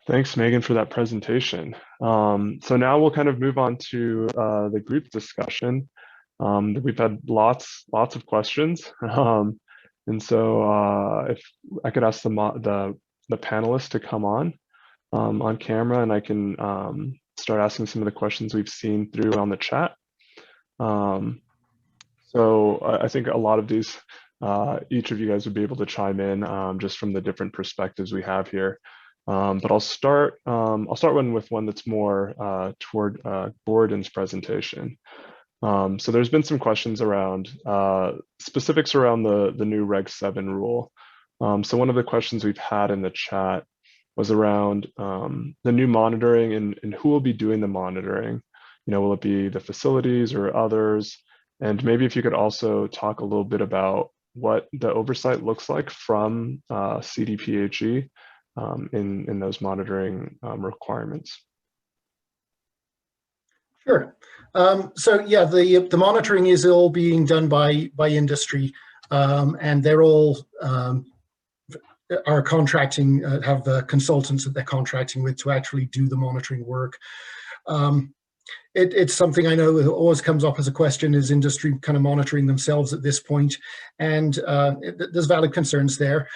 Thanks, Megan, for that presentation. So now we'll kind of move on to the group discussion. We've had lots of questions, and so if I could ask the panelists to come on camera, and I can start asking some of the questions we've seen through on the chat. So I think a lot of these, each of you guys would be able to chime in just from the different perspectives we have here. But I'll start with one that's more toward Gordon's presentation. So there's been some questions around specifics around the new Reg 7 rule. So one of the questions we've had in the chat was around the new monitoring and who will be doing the monitoring. You know, will it be the facilities or others? And maybe if you could also talk a little bit about what the oversight looks like from CDPHE in those monitoring requirements. Sure. So yeah, the monitoring is all being done by industry, and they're all are contracting, have consultants that they're contracting with to actually do the monitoring work. It's something I know it always comes up as a question: is industry kind of monitoring themselves at this point? And there's valid concerns there.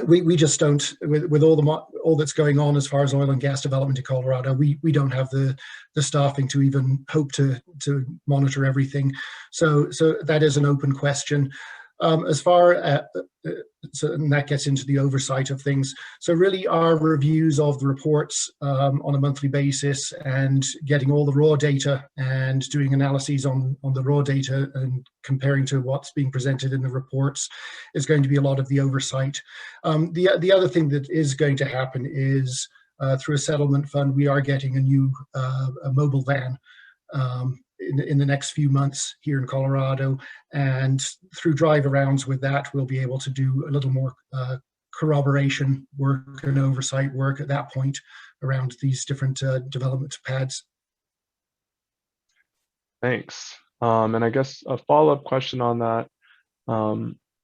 We just don't, with all that's going on as far as oil and gas development in Colorado, we don't have the staffing to even hope to monitor everything. So that is an open question. As far as, and that gets into the oversight of things. So really our reviews of the reports on a monthly basis and getting all the raw data and doing analyses on the raw data and comparing to what's being presented in the reports is going to be a lot of the oversight. The other thing that is going to happen is through a settlement fund, we are getting a new a mobile van in the next few months here in Colorado, and through drive-arounds with that, we'll be able to do a little more corroboration work and oversight work at that point around these different development pads. Thanks. And I guess a follow-up question on that,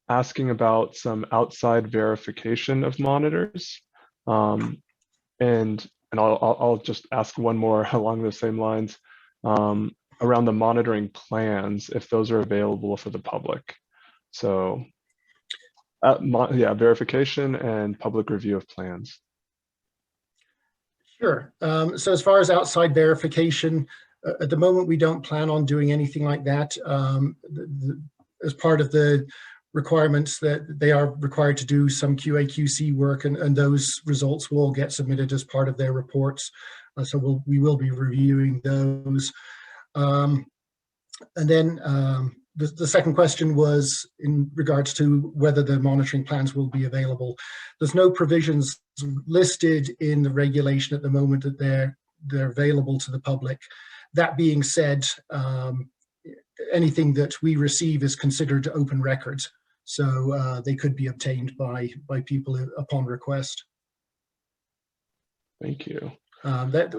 asking about some outside verification of monitors, and I'll just ask one more along the same lines. Around the monitoring plans, if those are available for the public. So yeah, verification and public review of plans. Sure. So as far as outside verification, at the moment, we don't plan on doing anything like that. As part of the requirements that they are required to do some QA/QC work, and those results will get submitted as part of their reports. So we will be reviewing those. And then the second question was in regards to whether the monitoring plans will be available. There's no provisions listed in the regulation at the moment that they're available to the public. That being said, anything that we receive is considered open records, so they could be obtained by people upon request. Thank you.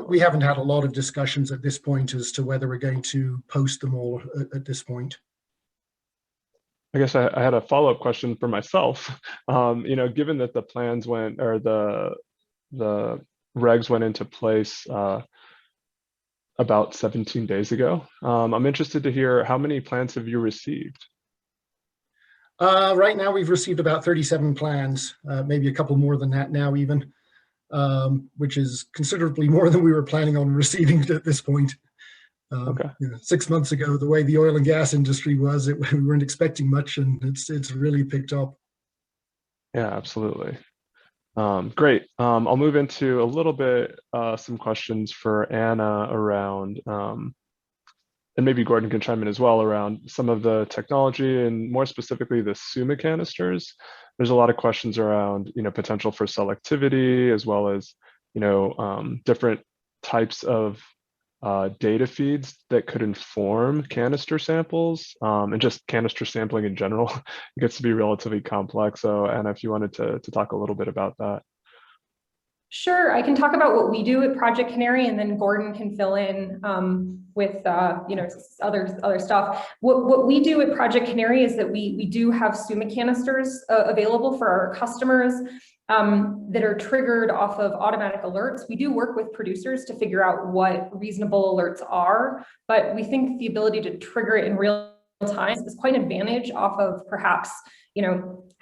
We haven't had a lot of discussions at this point as to whether we're going to post them all at this point. I guess I had a follow-up question for myself. You know, given that the plans went, or the regs went into place about 17 days ago, I'm interested to hear how many plans have you received? Right now, we've received about 37 plans, maybe a couple more than that now even. Which is considerably more than we were planning on receiving at this point. Okay. You know, 6 months ago, the way the oil and gas industry was, we weren't expecting much, and it's really picked up. Yeah, absolutely. Great. I'll move into a little bit some questions for Anna around, and maybe Gordon can chime in as well, around some of the technology and more specifically the SUMA canisters. There's a lot of questions around, you know, potential for selectivity, as well as, you know, different types of data feeds that could inform canister samples, and just canister sampling in general. It gets to be relatively complex. So Anna, if you wanted to talk a little bit about that. Sure, I can talk about what we do at Project Canary, and then Gordon can fill in with you know, other stuff. What we do at Project Canary is that we do have SUMA canisters available for our customers. that are triggered off of automatic alerts. We do work with producers to figure out what reasonable alerts are, but we think the ability to trigger it in real time is quite an advantage off of perhaps,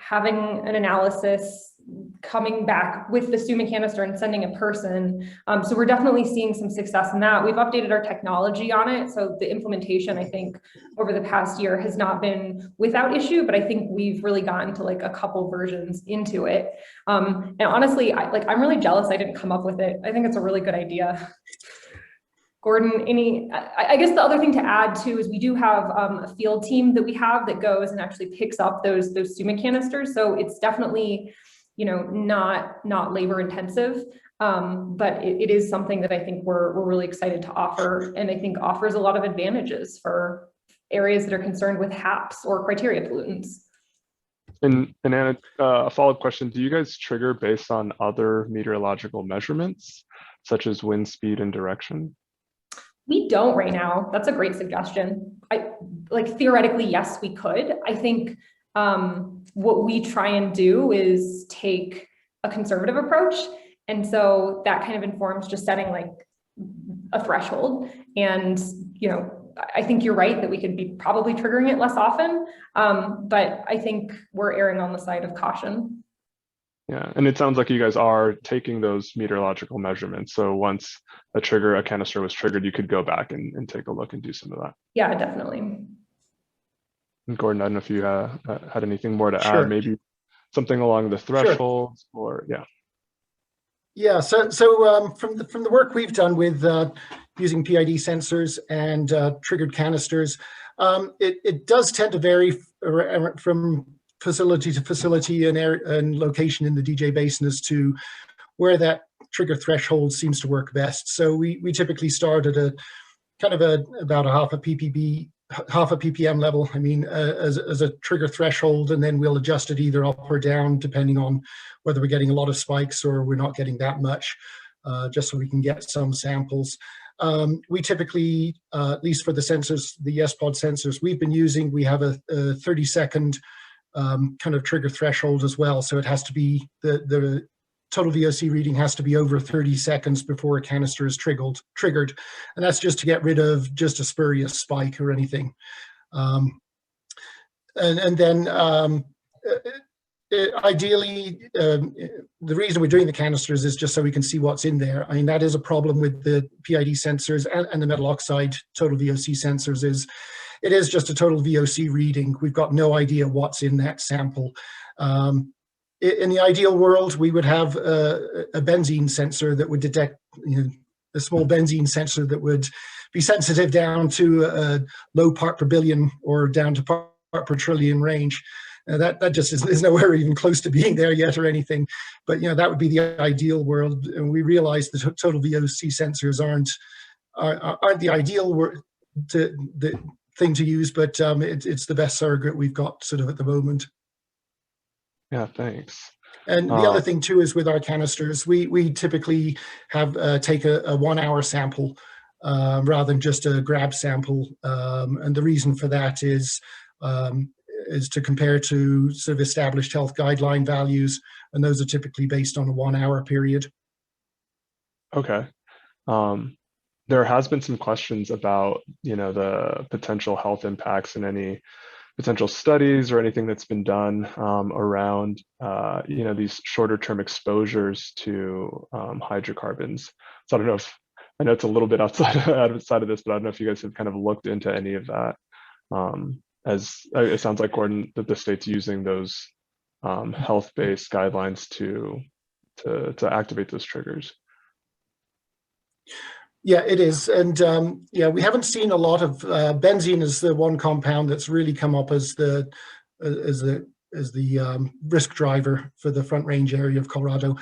having an analysis coming back with the SUMA canister and sending a person. So we're definitely seeing some success in that. We've updated our technology on it. So the implementation, I think, over the past year has not been without issue, but I think we've really gotten to like a couple versions into it. And honestly, I'm really jealous I didn't come up with it. I think it's a really good idea. Gordon, I guess the other thing to add too is we do have a field team that we have that goes and actually picks up those SUMA canisters. So it's definitely, not labor intensive, but it is something that I think we're really excited to offer, and I think offers a lot of advantages for areas that are concerned with HAPs or criteria pollutants. And Anna, a follow-up question: do you guys trigger based on other meteorological measurements, such as wind speed and direction? We don't right now. That's a great suggestion. Theoretically, yes, we could. I think what we try and do is take a conservative approach. And so that kind of informs just setting like a threshold. And, I think you're right that we could be probably triggering it less often. But I think we're erring on the side of caution. Yeah, and it sounds like you guys are taking those meteorological measurements. So once a canister was triggered, you could go back and take a look and do some of that. Yeah, definitely. And Gordon, I don't know if you had anything more to Sure. add, maybe something along the thresholds, or yeah. Yeah, so from the work we've done with using PID sensors and triggered canisters, it does tend to vary from facility to facility and location in the DJ Basin as to where that trigger threshold seems to work best. So we typically start at a kind of about a half a ppm level, as a trigger threshold, and then we'll adjust it either up or down depending on whether we're getting a lot of spikes or we're not getting that much, just so we can get some samples. We typically, at least for the sensors, the SPOD sensors we've been using, we have a 30-second kind of trigger threshold as well. So it has to be, the total VOC reading has to be over 30 seconds before a canister is triggered. And that's just to get rid of just a spurious spike or anything. Ideally, the reason we're doing the canisters is just so we can see what's in there. That is a problem with the PID sensors and the metal oxide total VOC sensors is it is just a total VOC reading. We've got no idea what's in that sample. In the ideal world, we would have a benzene sensor that would detect, a small benzene sensor that would be sensitive down to a low part per billion or down to part per trillion range. That just is nowhere even close to being there yet or anything. But that would be the ideal world, and we realize the total VOC sensors aren't the ideal the thing to use, but it's the best surrogate we've got sort of at the moment. Yeah, thanks. And the other thing too is with our canisters, we typically have take a 1 hour sample rather than just a grab sample, and the reason for that is to compare to sort of established health guideline values, and those are typically based on a 1 hour period. Okay. There has been some questions about, the potential health impacts and any potential studies or anything that's been done around, these shorter term exposures to hydrocarbons. So I don't know I know it's a little bit outside of this, but I don't know if you guys have kind of looked into any of that. As it sounds like, Gordon, that the state's using those health-based guidelines to activate those triggers. Yeah, it is, and we haven't seen a lot of benzene is the one compound that's really come up as the risk driver for the Front Range area of Colorado.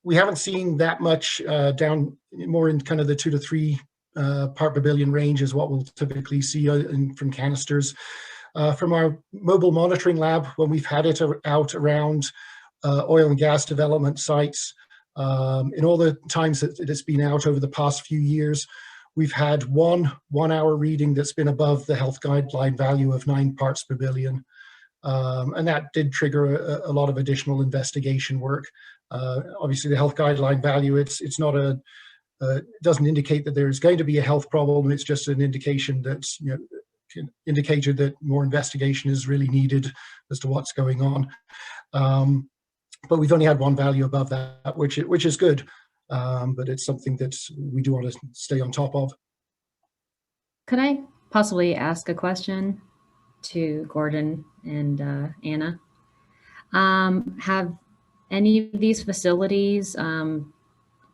We haven't seen that much down more in kind of the 2 to 3 part per billion range is what we'll typically see from canisters. From our mobile monitoring lab, when we've had it out around oil and gas development sites, in all the times that it's been out over the past few years, we've had one 1 hour reading that's been above the health guideline value of 9 parts per billion. And that did trigger a lot of additional investigation work. Obviously, the health guideline value, it's not it doesn't indicate that there's going to be a health problem. It's just an indication that, indicated that more investigation is really needed as to what's going on. But we've only had one value above that, which is good. But it's something that we do want to stay on top of. Could I possibly ask a question to Gordon and Anna? Have any of these facilities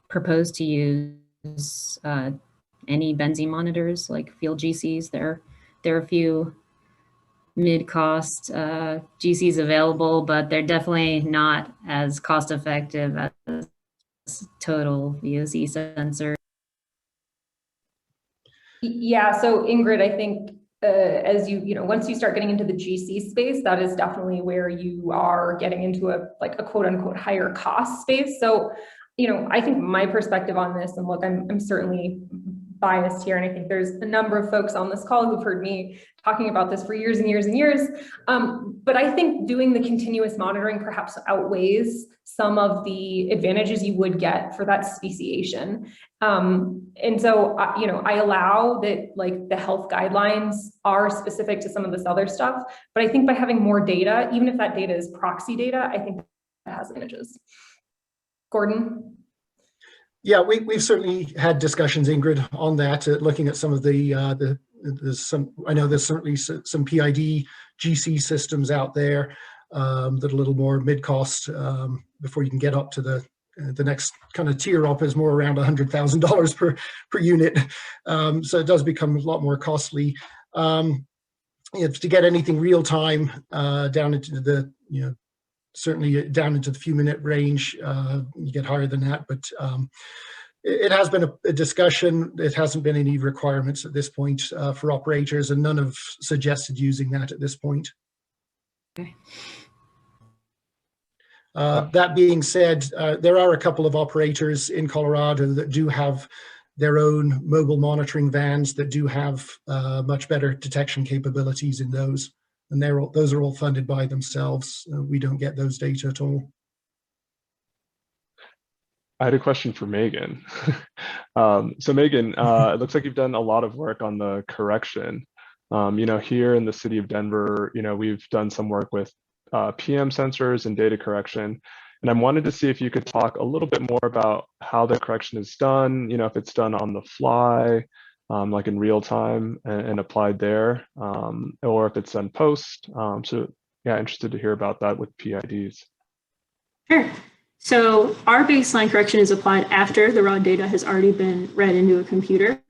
proposed to use any benzene monitors like field GCs? There are a few mid-cost GCs available, but they're definitely not as cost-effective as total VOC sensor. Yeah, so Ingrid, I think as once you start getting into the GC space, that is definitely where you are getting into a quote unquote higher cost space. So, I think my perspective on this, and look, I'm certainly biased here, and I think there's a number of folks on this call who've heard me talking about this for years and years and years. But I think doing the continuous monitoring perhaps outweighs some of the advantages you would get for that speciation. And so, I allow that the health guidelines are specific to some of this other stuff, but I think by having more data, even if that data is proxy data, I think that has advantages. Gordon? Yeah, we've certainly had discussions, Ingrid, on that, looking at some of I know there's certainly some PID GC systems out there that are a little more mid-cost before you can get up to the next kind of tier up is more around $100,000 per unit. So it does become a lot more costly. To get anything real time down into the, certainly down into the few minute range, you get higher than that, but it has been a discussion. It hasn't been any requirements at this point for operators, and none have suggested using that at this point. Okay. That being said, there are a couple of operators in Colorado that do have their own mobile monitoring vans that do have much better detection capabilities in those. And those are all funded by themselves. We don't get those data at all. I had a question for Megan. So Megan, it looks like you've done a lot of work on the correction. Here in the city of Denver, we've done some work with PM sensors and data correction. And I wanted to see if you could talk a little bit more about how the correction is done, if it's done on the fly, like in real time and applied there, or if it's done post. So yeah, interested to hear about that with PIDs. Sure. So our baseline correction is applied after the raw data has already been read into a computer.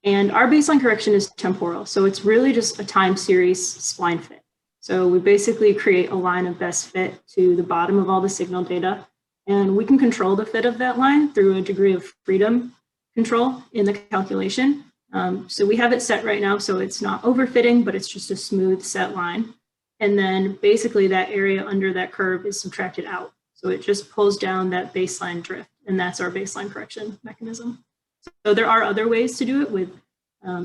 And our baseline correction is temporal. So it's really just a time series spline fit. So we basically create a line of best fit to the bottom of all the signal data. And we can control the fit of that line through a degree of freedom control in the calculation. So we have it set right now, so it's not overfitting, but it's just a smooth set line. And then basically that area under that curve is subtracted out. So it just pulls down that baseline drift, and that's our baseline correction mechanism. So there are other ways to do it with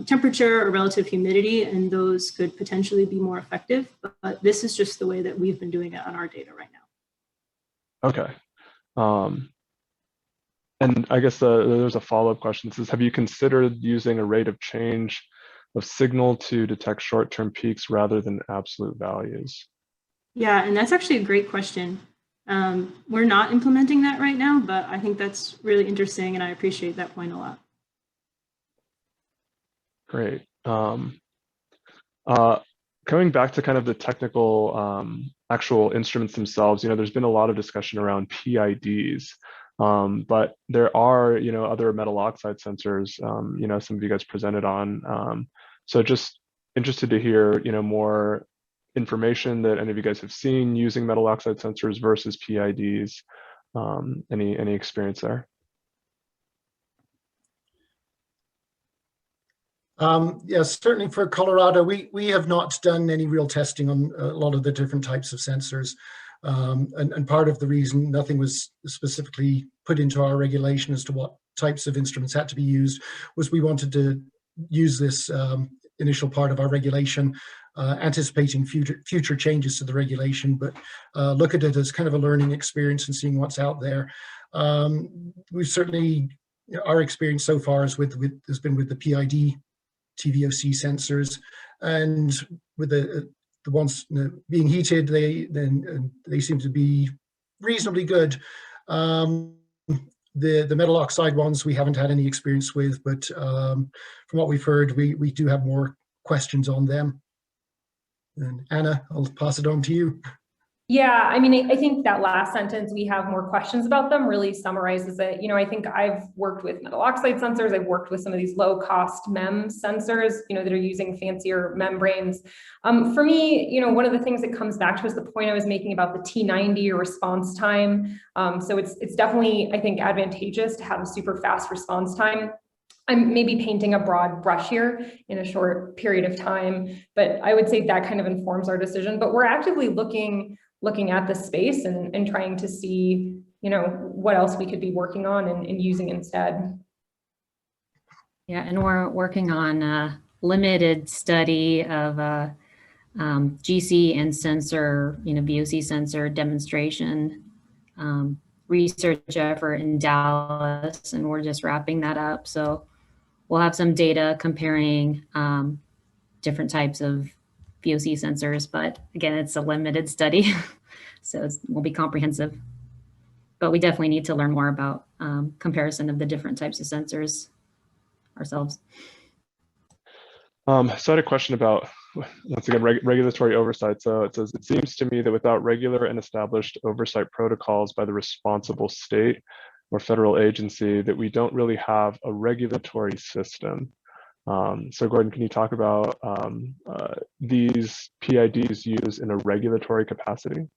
temperature or relative humidity, and those could potentially be more effective, but this is just the way that we've been doing it on our data right now. Okay. And I guess there's a follow-up question. It says, have you considered using a rate of change of signal to detect short-term peaks rather than absolute values? Yeah, and that's actually a great question. We're not implementing that right now, but I think that's really interesting, and I appreciate that point a lot. Great. Coming back to kind of the technical actual instruments themselves, there's been a lot of discussion around PIDs, but there are, other metal oxide sensors, some of you guys presented on. So just interested to hear, more information that any of you guys have seen using metal oxide sensors versus PIDs. Any experience there? Yes, certainly for Colorado, we have not done any real testing on a lot of the different types of sensors. And part of the reason nothing was specifically put into our regulation as to what types of instruments had to be used was we wanted to use this initial part of our regulation anticipating future changes to the regulation, but look at it as kind of a learning experience and seeing what's out there. We've certainly, our experience so far has been with the PID TVOC sensors, and with the ones being heated, they seem to be reasonably good. The metal oxide ones we haven't had any experience with, but from what we've heard, we do have more questions on them. And Anna, I'll pass it on to you. Yeah, I mean, I think that last sentence, we have more questions about them, really summarizes it. I think I've worked with metal oxide sensors. I've worked with some of these low cost MEMS sensors, that are using fancier membranes. For me, one of the things that comes back to is the point I was making about the T90 or response time. So it's definitely, I think, advantageous to have a super fast response time. I'm maybe painting a broad brush here in a short period of time, but I would say that kind of informs our decision. But we're actively looking at the space and trying to see, what else we could be working on and using instead. Yeah, and we're working on a limited study of GC and sensor, VOC sensor demonstration research effort in Dallas, and we're just wrapping that up. So we'll have some data comparing different types of VOC sensors, but again, it's a limited study, so it will be comprehensive. But we definitely need to learn more about comparison of the different types of sensors ourselves. So I had a question about, once again, regulatory oversight. So it says, it seems to me that without regular and established oversight protocols by the responsible state or federal agency, that we don't really have a regulatory system. So Gordon, can you talk about these PIDs used in a regulatory capacity?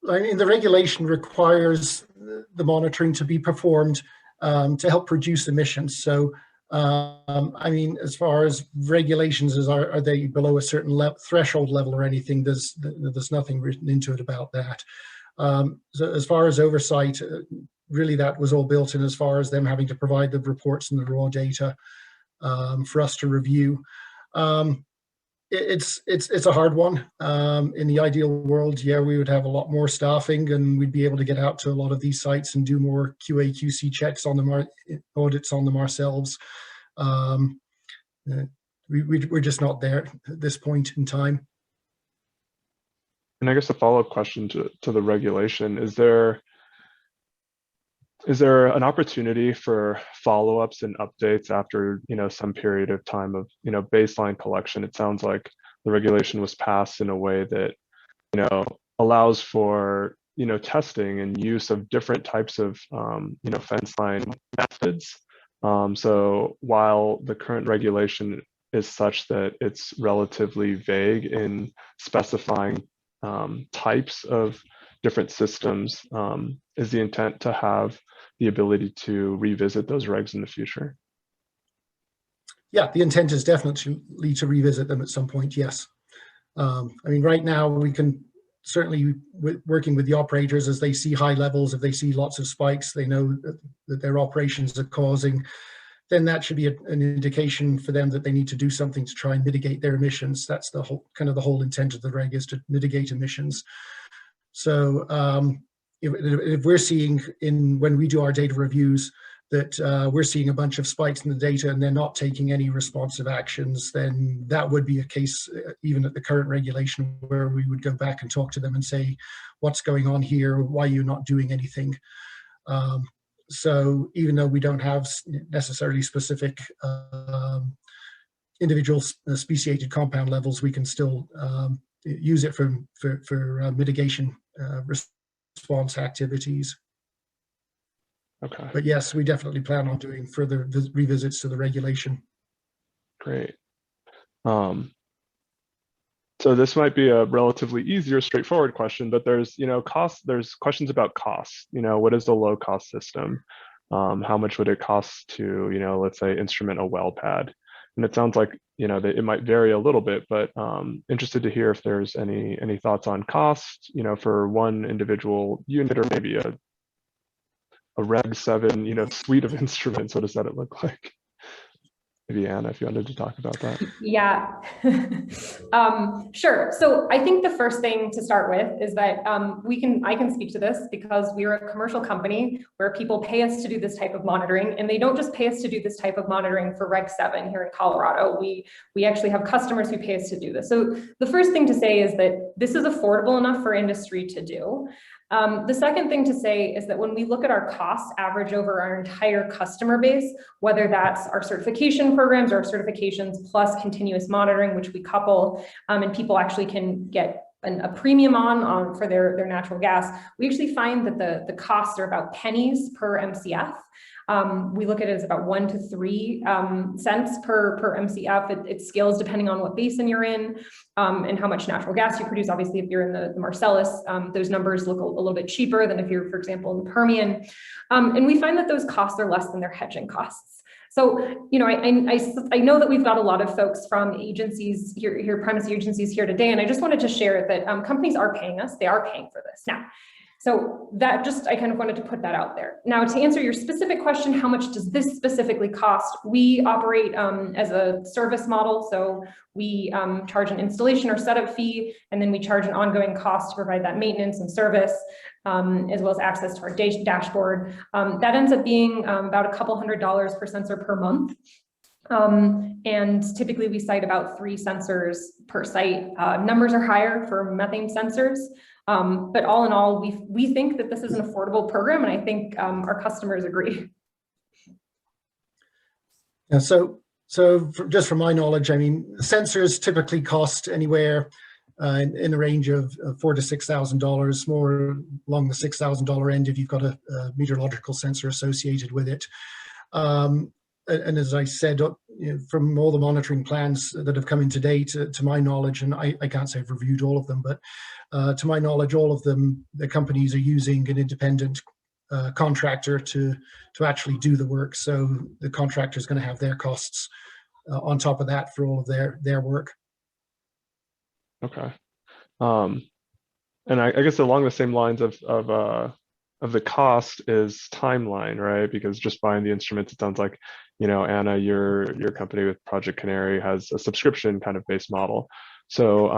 I mean, the regulation requires the monitoring to be performed to help reduce emissions. So, I mean, as far as regulations, are they below a certain threshold level or anything? There's nothing written into it about that. So as far as oversight, really that was all built in as far as them having to provide the reports and the raw data for us to review. It's a hard one. In the ideal world, yeah, we would have a lot more staffing and we'd be able to get out to a lot of these sites and do more QA QC checks on them, audits on them ourselves. We're just not there at this point in time. And I guess a follow-up question to the regulation, is there an opportunity for follow-ups and updates after, some period of time of, baseline collection? It sounds like the regulation was passed in a way that, allows for, testing and use of different types of, Fenceline methods. So while the current regulation is such that it's relatively vague in specifying types of different systems, is the intent to have the ability to revisit those regs in the future? Yeah, the intent is definitely to revisit them at some point, yes. I mean, right now we can certainly, working with the operators as they see high levels, if they see lots of spikes, they know that their operations are causing, then that should be an indication for them that they need to do something to try and mitigate their emissions. That's the whole intent of the reg, is to mitigate emissions. So if we're seeing when we do our data reviews that we're seeing a bunch of spikes in the data and they're not taking any responsive actions, then that would be a case, even at the current regulation, where we would go back and talk to them and say, what's going on here? Why are you not doing anything? So even though we don't have necessarily specific individual speciated compound levels, we can still use it for mitigation response activities. Okay. But yes, we definitely plan on doing further revisits to the regulation. Great. So this might be a relatively easier, straightforward question, but there's, there's questions about costs. What is a low cost system? How much would it cost to, let's say, instrument a well pad? And it sounds like, that it might vary a little bit, but interested to hear if there's any thoughts on cost, for one individual unit, or maybe a Reg 7, suite of instruments. What does that look like? maybe Anna, if you wanted to talk about that. Yeah, sure. So I think the first thing to start with is that I can speak to this because we're a commercial company where people pay us to do this type of monitoring, and they don't just pay us to do this type of monitoring for Reg 7 here in Colorado. We actually have customers who pay us to do this. So the first thing to say is that this is affordable enough for industry to do. The second thing to say is that when we look at our costs average over our entire customer base, whether that's our certification programs or certifications plus continuous monitoring, which we couple, and people actually can get a premium on for their natural gas, we actually find that the costs are about pennies per MCF. We look at it as about 1 to 3 cents per MCF. It scales depending on what basin you're in and how much natural gas you produce. Obviously, if you're in the Marcellus, those numbers look a little bit cheaper than if you're, for example, in the Permian. And we find that those costs are less than their hedging costs. So, you know, I know that we've got a lot of folks from agencies here, primacy agencies here today, and I just wanted to share that companies are paying us. They are paying for this now. So that I kind of wanted to put that out there. Now, to answer your specific question, how much does this specifically cost? We operate as a service model. So we charge an installation or setup fee, and then we charge an ongoing cost to provide that maintenance and service, as well as access to our dashboard. That ends up being about a couple $100 per sensor per month. And typically we cite about 3 sensors per site. Numbers are higher for methane sensors. But all in all, we think that this is an affordable program, and I think our customers agree. Yeah, so just from my knowledge, I mean, sensors typically cost anywhere in the range of $4,000 to $6,000, more along the $6,000 end if you've got a meteorological sensor associated with it. And as I said, you know, from all the monitoring plans that have come in to date, to my knowledge, and I can't say I've reviewed all of them, but to my knowledge, all of them, the companies are using an independent contractor to actually do the work. So the contractor is going to have their costs on top of that for all of their work. Okay. And I guess along the same lines of the cost is timeline, right? Because just buying the instruments, it sounds like, you know, Anna, your company with Project Canary has a subscription kind of based model. So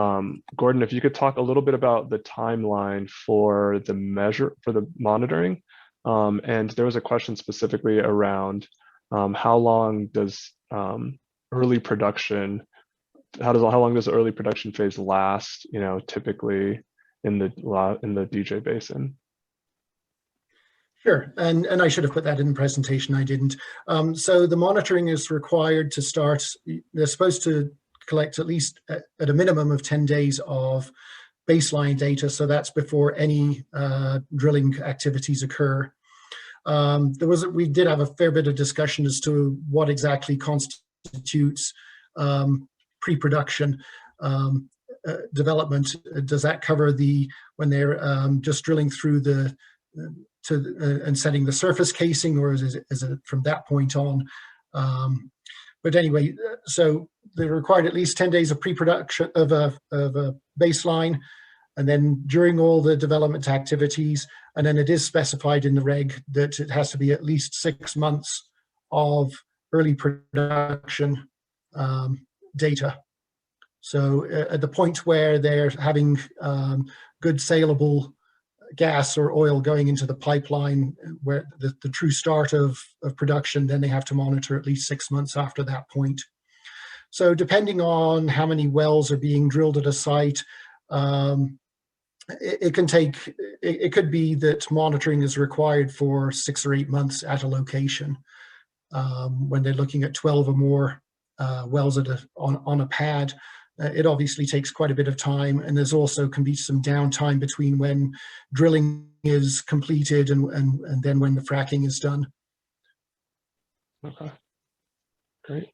Gordon, if you could talk a little bit about the timeline for the monitoring. And there was a question specifically around how long does early production, how long does the early production phase last, you know, typically in the DJ basin? Sure, and I should have put that in the presentation, I didn't. So the monitoring is required to start, they're supposed to collect at least at a minimum of 10 days of baseline data, so that's before any drilling activities occur. We did have a fair bit of discussion as to what exactly constitutes pre-production development. Does that cover when they're just drilling through and setting the surface casing, or is it from that point on? But anyway, so they required at least 10 days of pre-production of a baseline, and then during all the development activities, and then it is specified in the reg that it has to be at least 6 months of early production data. So at the point where they're having good saleable gas or oil going into the pipeline, where the true start of production, then they have to monitor at least 6 months after that point. So depending on how many wells are being drilled at a site, it could be that monitoring is required for 6 or 8 months at a location. When they're looking at 12 or more wells on a pad, it obviously takes quite a bit of time, and there's also can be some downtime between when drilling is completed and then when the fracking is done. Okay, great.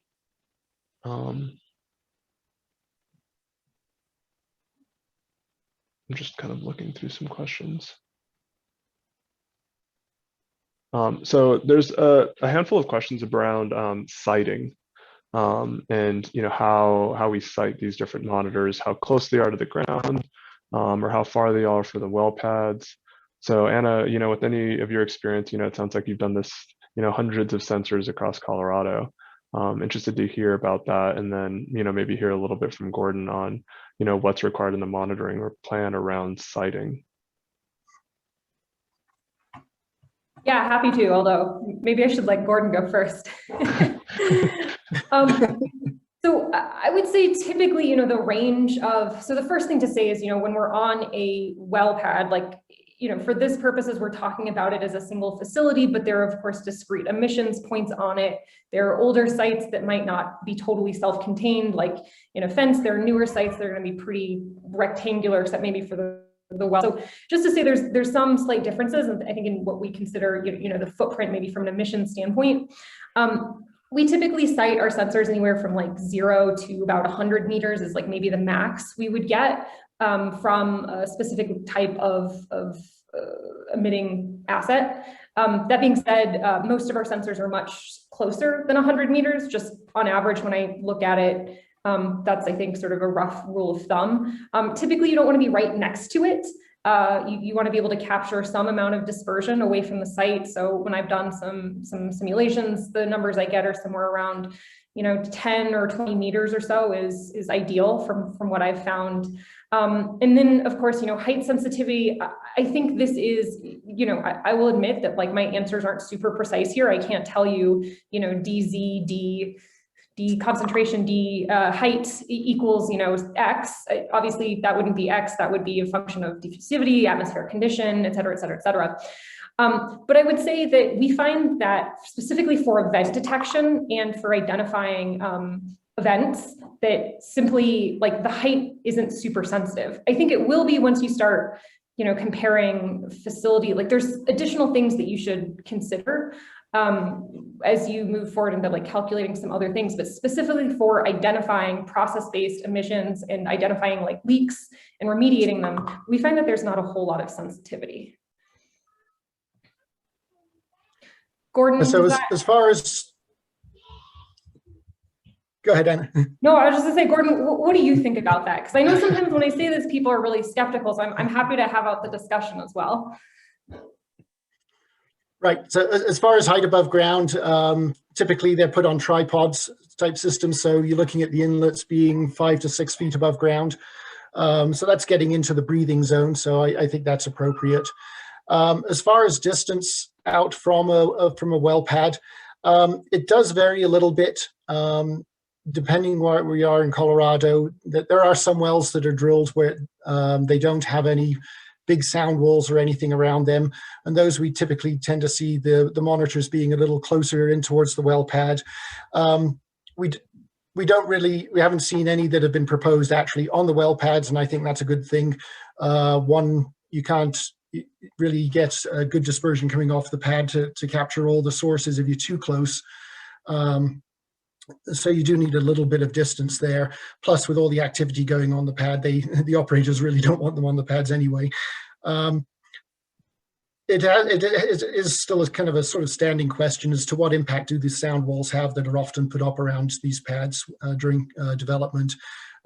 I'm just kind of looking through some questions. So there's a handful of questions around siting. And you know how we site these different monitors, how close they are to the ground, or how far they are for the well pads. So Anna, you know, with any of your experience, you know, it sounds like you've done this, you know, hundreds of sensors across Colorado. Interested to hear about that, and then maybe hear a little bit from Gordon on what's required in the monitoring or plan around siting. Yeah, happy to, although maybe I should let Gordon go first. So I would say typically, the range of, so the first thing to say is, when we're on a well pad, like, for this purposes, we're talking about it as a single facility, but there are of course discrete emissions points on it. There are older sites that might not be totally self-contained, like in a fence. There are newer sites that are going to be pretty rectangular, except maybe for the well. So just to say there's some slight differences, I think, in what we consider, the footprint maybe from an emissions standpoint. We typically site our sensors anywhere from like 0 to about 100 meters is like maybe the max we would get from a specific type of emitting asset. That being said, most of our sensors are much closer than 100 meters, just on average when I look at it. That's, I think, sort of a rough rule of thumb. Typically, you don't want to be right next to it. You want to be able to capture some amount of dispersion away from the site. So when I've done some simulations, the numbers I get are somewhere around 10 or 20 meters or so is ideal from what I've found. And then of course, height sensitivity, I think this is, I will admit that like my answers aren't super precise here. I can't tell you, DZ, D concentration, D height equals, X. Obviously that wouldn't be X, that would be a function of diffusivity, atmospheric condition, et cetera, et cetera, et cetera. But I would say that we find that specifically for event detection and for identifying events, that simply like the height isn't super sensitive. I think it will be once you start, comparing facility, like there's additional things that you should consider as you move forward into like calculating some other things, but specifically for identifying process-based emissions and identifying like leaks and remediating them, we find that there's not a whole lot of sensitivity. Gordon, so as far as, go ahead, Anna. No, I was just gonna say, Gordon, what do you think about that? Because I know sometimes when I say this, people are really skeptical, so I'm happy to have out the discussion as well. Right, so as far as height above ground, typically they're put on tripods type systems, so you're looking at the inlets being 5 to 6 feet above ground. So that's getting into the breathing zone, so I think that's appropriate. As far as distance out from a well pad, it does vary a little bit, depending where we are in Colorado. That there are some wells that are drilled where they don't have any big sound walls or anything around them, and those we typically tend to see the monitors being a little closer in towards the well pad. We haven't seen any that have been proposed actually on the well pads, and I think that's a good thing. One, you can't really get a good dispersion coming off the pad to capture all the sources if you're too close. So you do need a little bit of distance there. Plus, with all the activity going on the pad, the operators really don't want them on the pads anyway. It is still a kind of a sort of standing question as to what impact do these sound walls have that are often put up around these pads during development.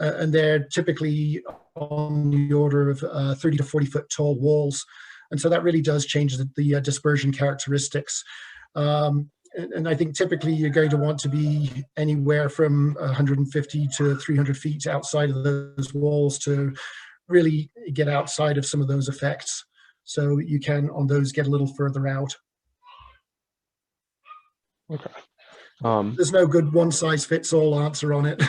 And they're typically on the order of 30 to 40 foot tall walls. And so that really does change the dispersion characteristics. And I think typically you're going to want to be anywhere from 150 to 300 feet outside of those walls to really get outside of some of those effects. So you can, on those, get a little further out. Okay. There's no good one-size-fits-all answer on it.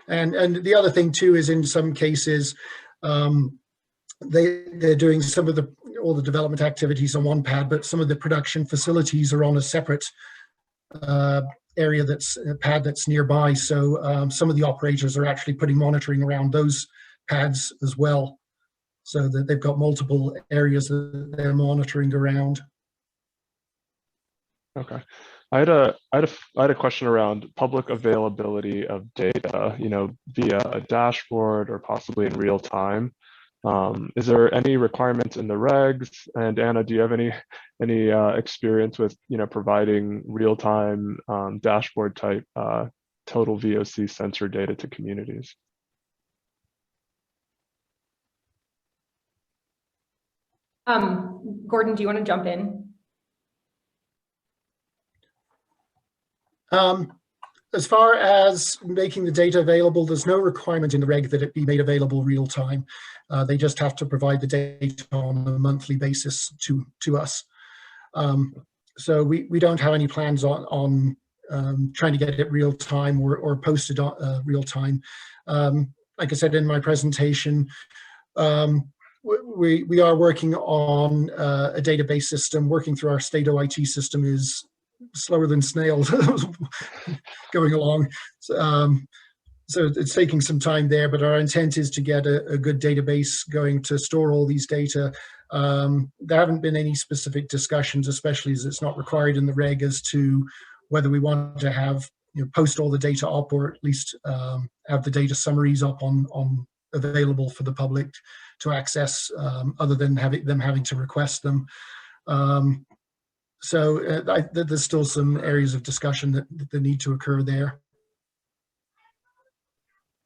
And the other thing too is in some cases, they're doing some of all the development activities on one pad, but some of the production facilities are on a separate area pad that's nearby. So some of the operators are actually putting monitoring around those pads as well, so that they've got multiple areas that they're monitoring around. Okay. I had a question around public availability of data, via a dashboard or possibly in real time. Is there any requirements in the regs? And Anna, do you have any experience with providing real time dashboard type total VOC sensor data to communities? Gordon, do you want to jump in? As far as making the data available, there's no requirement in the reg that it be made available real time. They just have to provide the data on a monthly basis to us. So we don't have any plans on trying to get it real time or posted real time. Like I said in my presentation, we are working on a database system. Working through our state OIT system is slower than snails going along. So it's taking some time there, but our intent is to get a good database going to store all these data. There haven't been any specific discussions, especially as it's not required in the reg, as to whether we want to have, post all the data up, or at least have the data summaries up on available for the public to access, other than them having to request them. So there's still some areas of discussion that need to occur there.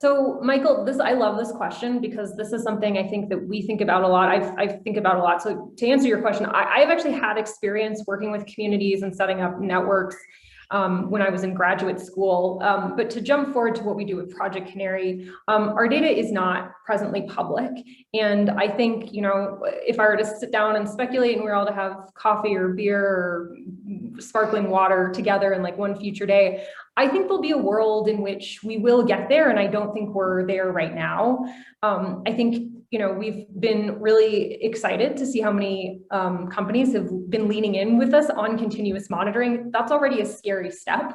So Michael, I love this question, because this is something I think that we think about a lot. I think about a lot. So to answer your question, I've actually had experience working with communities and setting up networks when I was in graduate school. But to jump forward to what we do with Project Canary, our data is not presently public. And I think, if I were to sit down and speculate and we were all to have coffee or beer or sparkling water together in like one future day, I think there'll be a world in which we will get there. And I don't think we're there right now. I think, we've been really excited to see how many companies have been leaning in with us on continuous monitoring. That's already a scary step.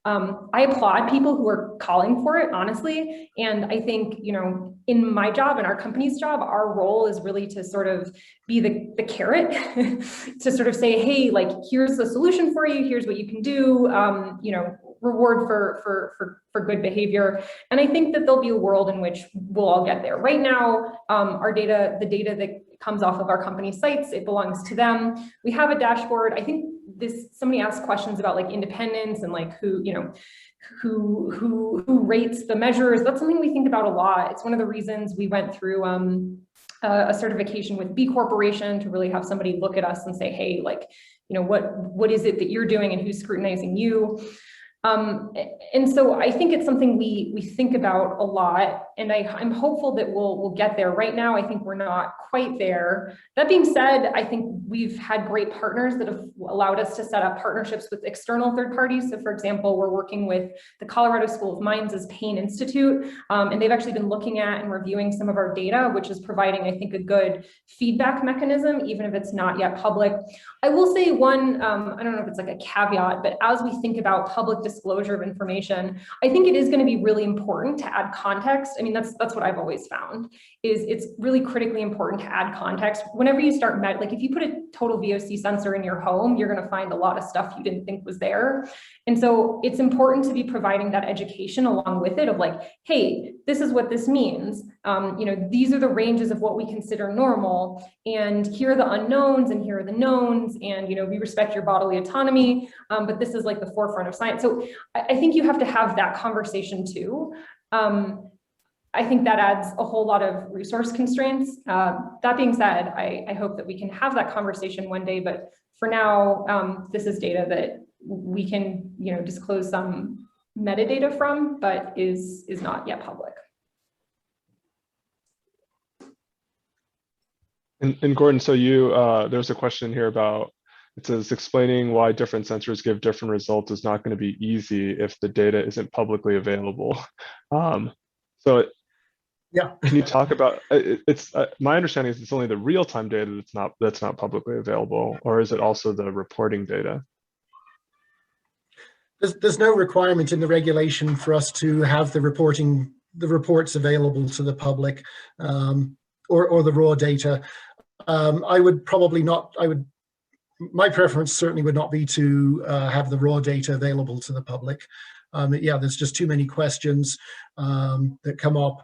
I applaud people who are calling for it, honestly. And I think, in my job and our company's job, our role is really to sort of be the carrot to sort of say, hey, like, here's the solution for you. Here's what you can do, reward for good behavior. And I think that there'll be a world in which we'll all get there. Right now, our data, the data that comes off of our company sites, it belongs to them. We have a dashboard. I think somebody asked questions about like independence and like who rates the measures. That's something we think about a lot. It's one of the reasons we went through a certification with B Corporation, to really have somebody look at us and say, hey, like, what is it that you're doing and who's scrutinizing you? And so I think it's something we think about a lot, and I'm hopeful that we'll get there. Right now, I think we're not quite there. That being said, I think we've had great partners that have allowed us to set up partnerships with external third parties. So for example, we're working with the Colorado School of Mines' Payne Institute, and they've actually been looking at and reviewing some of our data, which is providing, I think, a good feedback mechanism, even if it's not yet public. I will say one, I don't know if it's like a caveat, but as we think about public disclosure of information, I think it is going to be really important to add context. I mean, that's what I've always found, is it's really critically important to add context. Whenever you start, like if you put a total VOC sensor in your home, you're going to find a lot of stuff you didn't think was there. And so it's important to be providing that education along with it of like, hey, this is what this means. These are the ranges of what we consider normal, and here are the unknowns and here are the knowns, and we respect your bodily autonomy, but this is like the forefront of science. So I think you have to have that conversation too. I think that adds a whole lot of resource constraints. That being said, I hope that we can have that conversation one day, but for now, this is data that we can disclose some metadata from, but is not yet public. And Gordon, so there's a question here about, it says explaining why different sensors give different results is not going to be easy if the data isn't publicly available. So yeah, can you talk about, it's my understanding is it's only the real-time data that's not publicly available, or is it also the reporting data? There's no requirement in the regulation for us to have the reports available to the public, or the raw data. I would probably not, my preference certainly would not be to have the raw data available to the public. Yeah, there's just too many questions that come up.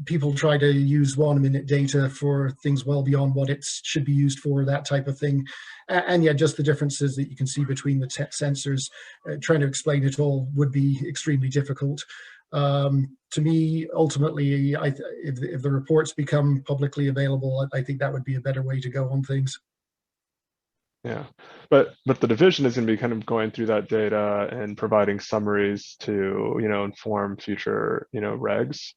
People try to use 1 minute data for things well beyond what it should be used for, that type of thing. And yeah, just the differences that you can see between the sensors, trying to explain it all would be extremely difficult. To me, ultimately, if the reports become publicly available, I think that would be a better way to go on things. Yeah, but the division is going to be kind of going through that data and providing summaries to, you know, inform future, you know, regs.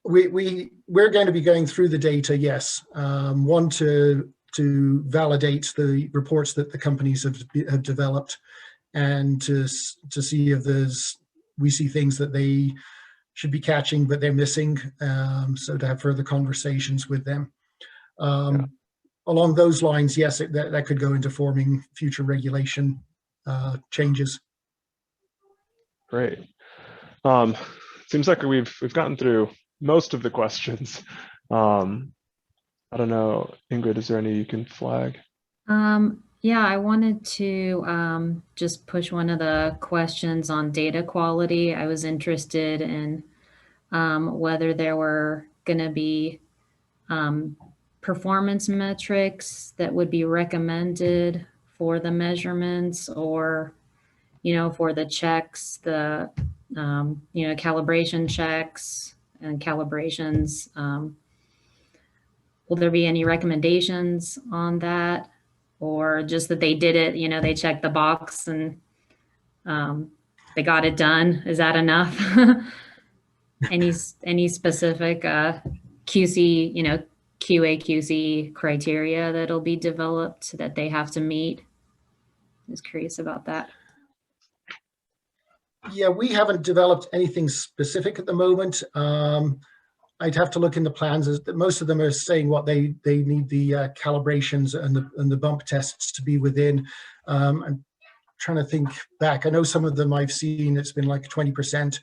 We're going to be going through the data, yes. One, to validate the reports that the companies have developed, and to see if we see things that they should be catching but they're missing. So to have further conversations with them. Yeah. Along those lines, yes, that could go into forming future regulation changes. Great. Seems like we've gotten through most of the questions. I don't know, Ingrid, is there any you can flag? Yeah, I wanted to just push one of the questions on data quality. I was interested in whether there were going to be performance metrics that would be recommended for the measurements, or, you know, for the checks, the, you know, calibration checks and calibrations. Will there be any recommendations on that, or just that they did it, you know, they checked the box and they got it done? Is that enough? Any specific QC, you know, QA QC criteria that'll be developed that they have to meet? I was curious about that. Yeah, we haven't developed anything specific at the moment. I'd have to look in the plans. Most of them are saying what they need the calibrations and the bump tests to be within. I'm trying to think back. I know some of them I've seen, it's been like 20%.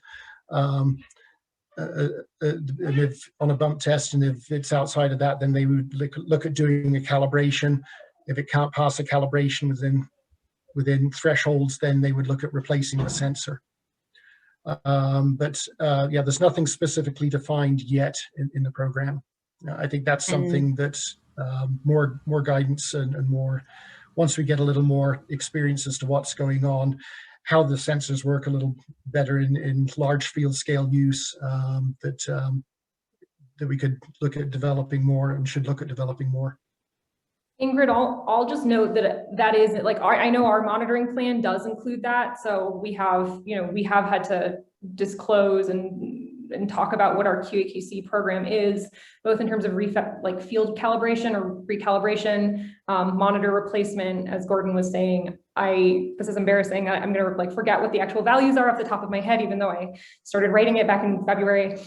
If on a bump test, and if it's outside of that, then they would look at doing a calibration. If it can't pass a calibration within thresholds, then they would look at replacing the sensor. Yeah, there's nothing specifically defined yet in the program. I think that's something that's more guidance and more, once we get a little more experience as to what's going on, how the sensors work a little better in large field scale use, that we could look at developing more and should look at developing more. Ingrid, I'll just note that is like I know our monitoring plan does include that. So we have, you know, we have had to disclose and talk about what our QA/QC program is, both in terms of like field calibration or recalibration, monitor replacement. As Gordon was saying, this is embarrassing. I'm gonna like forget what the actual values are off the top of my head, even though I started writing it back in February.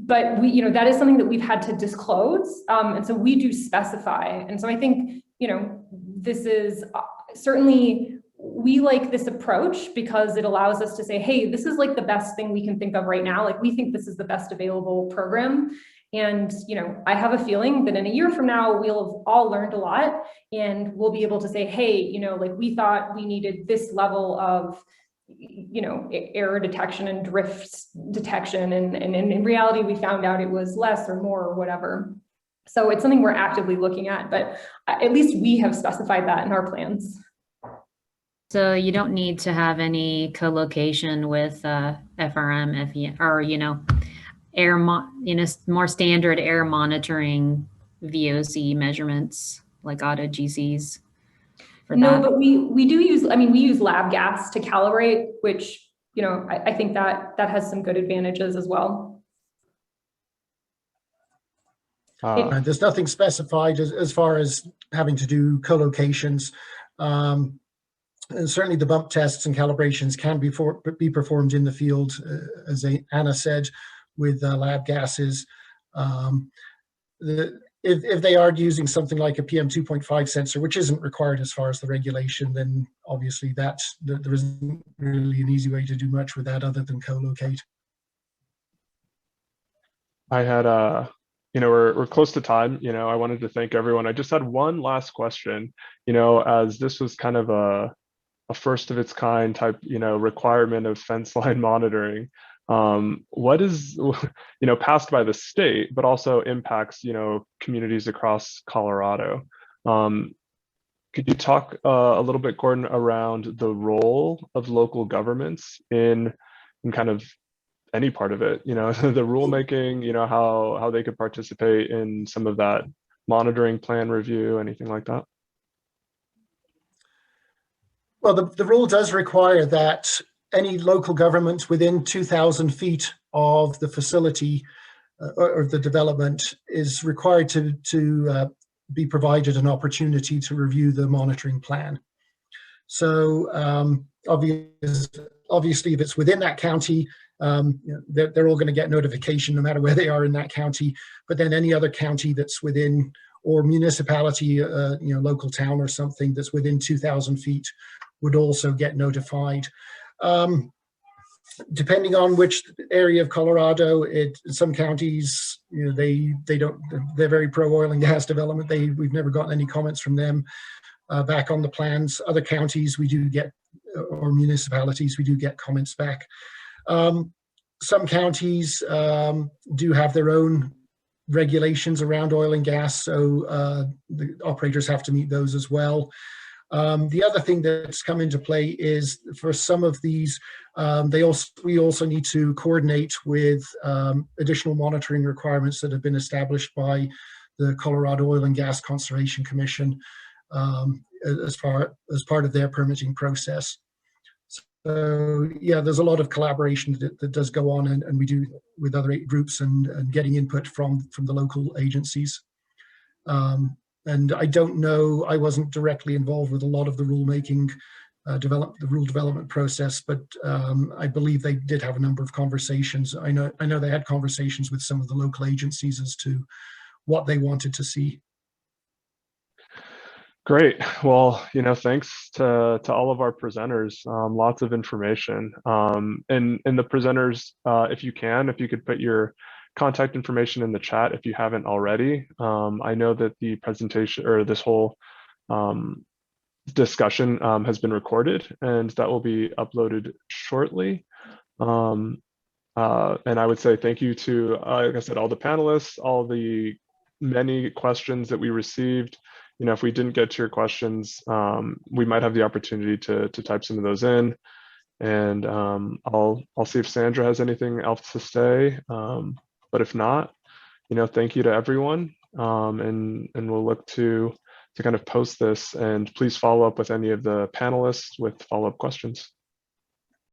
But we, you know, that is something that we've had to disclose. And so we do specify. And so I think, you know, this is certainly, we like this approach because it allows us to say, hey, this is like the best thing we can think of right now. Like, we think this is the best available program. And, you know, I have a feeling that in a year from now, we'll have all learned a lot, and we'll be able to say, hey, you know, like, we thought we needed this level of, you know, error detection and drift detection, and in reality we found out it was less or more or whatever. So it's something we're actively looking at, but at least we have specified that in our plans. So you don't need to have any co-location with FRM, FE, or, you know, more standard air monitoring VOC measurements like auto GCs. No, but we do use, I mean, we use lab gas to calibrate, which, you know, I think that has some good advantages as well. There's nothing specified as far as having to do co-locations. And certainly the bump tests and calibrations can be performed in the field, as Anna said, with lab gases. If they are using something like a PM 2.5 sensor, which isn't required as far as the regulation, then obviously there isn't really an easy way to do much with that other than co-locate. I had, you know, we're close to time. You know, I wanted to thank everyone. I just had one last question, you know, as this was kind of a first of its kind type, you know, requirement of Fenceline monitoring. What is, you know, passed by the state, but also impacts, you know, communities across Colorado. Could you talk a little bit, Gordon, around the role of local governments in kind of any part of it, you know, the rulemaking, you know, how they could participate in some of that monitoring plan review, anything like that? Well, the rule does require that any local government within 2,000 feet of the facility or the development is required to be provided an opportunity to review the monitoring plan. So obviously, if it's within that county, they're all going to get notification no matter where they are in that county. But then any other county that's within, or municipality, local town or something that's within 2,000 feet would also get notified. Depending on which area of Colorado, some counties, they're very pro oil and gas development. We've never gotten any comments from them back on the plans. Other counties we do get, or municipalities, we do get comments back. Some counties do have their own regulations around oil and gas, so the operators have to meet those as well. The other thing that's come into play is for some of these, we also need to coordinate with additional monitoring requirements that have been established by the Colorado Oil and Gas Conservation Commission as part of their permitting process. So yeah, there's a lot of collaboration that does go on, and we do with other groups and getting input from the local agencies. And I don't know, I wasn't directly involved with a lot of the rulemaking, the rule development process, but I believe they did have a number of conversations. I know they had conversations with some of the local agencies as to what they wanted to see. Great. Well, thanks to all of our presenters. Lots of information. And the presenters, if you could put your contact information in the chat if you haven't already. I know that the presentation, or this whole discussion, has been recorded, and that will be uploaded shortly. And I would say thank you to, like I said, all the panelists, all the many questions that we received. If we didn't get to your questions, we might have the opportunity to type some of those in. And I'll see if Sandra has anything else to say. But if not, thank you to everyone. And we'll look to kind of post this, and please follow up with any of the panelists with follow-up questions.